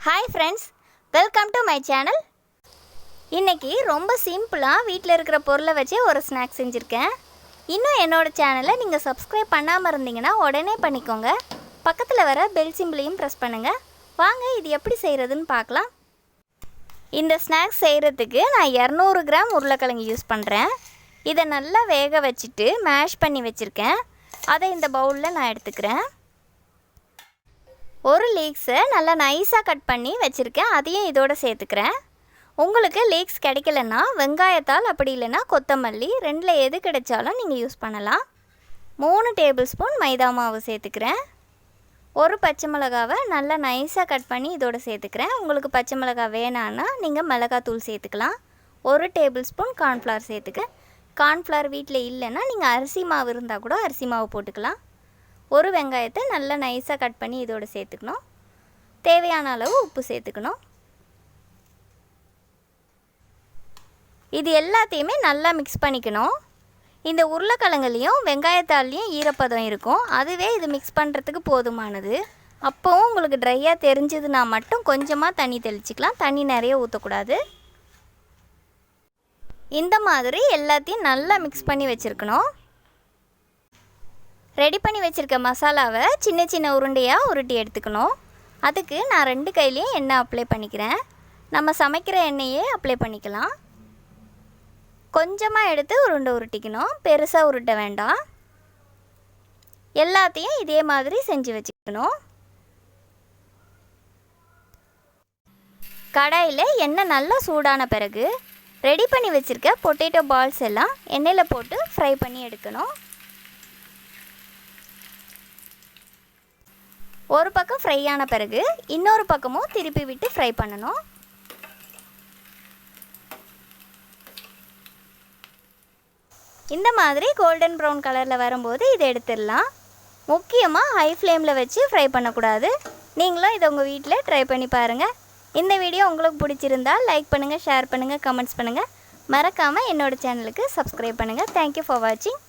Hi friends, welcome to my channel. இன்றைக்கி ரொம்ப சிம்பிளாக வீட்டில் இருக்கிற பொருளை வச்சு ஒரு ஸ்நாக்ஸ் செஞ்சுருக்கேன். இன்னும் என்னோடய சேனலை நீங்கள் சப்ஸ்கிரைப் பண்ணாமல் இருந்தீங்கன்னா உடனே பண்ணிக்கோங்க. பக்கத்தில் வர பெல் சிம்பிளையும் ப்ரெஸ் பண்ணுங்கள். வாங்க இது எப்படி செய்கிறதுன்னு பார்க்கலாம். இந்த ஸ்நாக்ஸ் செய்கிறதுக்கு நான் 200 கிராம் உருளைக்கிழங்கு யூஸ் பண்ணுறேன். இதை நல்லா வேக வச்சுட்டு மேஷ் பண்ணி வச்சுருக்கேன். அதை இந்த பவுலில் நான் எடுத்துக்கிறேன். ஒரு லீக்ஸை நல்லா நைஸாக கட் பண்ணி வச்சுருக்கேன். அதையும் இதோடு சேர்த்துக்கிறேன். உங்களுக்கு லீக்ஸ் கிடைக்கலன்னா வெங்காயத்தால், அப்படி இல்லைன்னா கொத்தமல்லி, ரெண்டில் எது கிடைச்சாலும் நீங்கள் யூஸ் பண்ணலாம். 3 டேபிள் ஸ்பூன் மைதா மாவு சேர்த்துக்கிறேன். ஒரு பச்சை மிளகாவை நல்லா நைஸாக கட் பண்ணி இதோடு சேர்த்துக்கிறேன். உங்களுக்கு பச்சை மிளகா வேணான்னா நீங்கள் மிளகாத்தூள் சேர்த்துக்கலாம். 1 டேபிள் ஸ்பூன் கார்ன்ஃப்ளவர் சேர்த்துக்கிறேன். கார்ன்ஃப்ளவர் வீட்டில் இல்லைன்னா நீங்கள் அரிசி மாவு இருந்தால் கூட அரிசி மாவு போட்டுக்கலாம். ஒரு வெங்காயத்தை நல்லா நைஸாக கட் பண்ணி இதோடு சேர்த்துக்கணும். தேவையான அளவு உப்பு சேர்த்துக்கணும். இது எல்லாத்தையுமே நல்லா மிக்ஸ் பண்ணிக்கணும். இந்த உருளைக்கிழங்குலையும் வெங்காயத்தாலையும் ஈரப்பதம் இருக்கும். அதுவே இது மிக்ஸ் பண்ணுறதுக்கு போதுமானது. அப்போவும் உங்களுக்கு ட்ரையாக தெரிஞ்சதுன்னா மட்டும் கொஞ்சமாக தண்ணி தெளிச்சிக்கலாம். தண்ணி நிறைய ஊற்றக்கூடாது. இந்த மாதிரி எல்லாத்தையும் நல்லா மிக்ஸ் பண்ணி வச்சுருக்கணும். ரெடி பண்ணி வச்சுருக்க மசாலாவை சின்ன சின்ன உருண்டையாக உருட்டி எடுத்துக்கணும். அதுக்கு நான் 2 கையிலையும் எண்ணெய் அப்ளை பண்ணிக்கிறேன். நம்ம சமைக்கிற எண்ணெயே அப்ளை பண்ணிக்கலாம். கொஞ்சமாக எடுத்து உருண்டை உருட்டிக்கணும். பெருசாக உருட்ட வேண்டாம். எல்லாத்தையும் இதே மாதிரி செஞ்சு வச்சுக்கணும். கடாயில் எண்ணெய் நல்லா சூடான பிறகு ரெடி பண்ணி வச்சுருக்க பொட்டேட்டோ பால்ஸ் எல்லாம் எண்ணெயில் போட்டு ஃப்ரை பண்ணி எடுக்கணும். ஒரு பக்கம் ஃப்ரை ஆன பிறகு இன்னொரு பக்கமும் திருப்பி விட்டு ஃப்ரை பண்ணணும். இந்த மாதிரி கோல்டன் ப்ரௌன் கலரில் வரும்போது இதை எடுத்துடலாம். முக்கியமாக ஹை ஃப்ளேமில் வச்சு ஃப்ரை பண்ணக்கூடாது. நீங்களும் இதை உங்கள் வீட்டில் ட்ரை பண்ணி பாருங்கள். இந்த வீடியோ உங்களுக்கு பிடிச்சிருந்தால் லைக் பண்ணுங்கள், ஷேர் பண்ணுங்கள், கமெண்ட்ஸ் பண்ணுங்கள். மறக்காமல் என்னோடய சேனலுக்கு சப்ஸ்கிரைப் பண்ணுங்கள். தேங்க்யூ ஃபார் வாட்சிங்.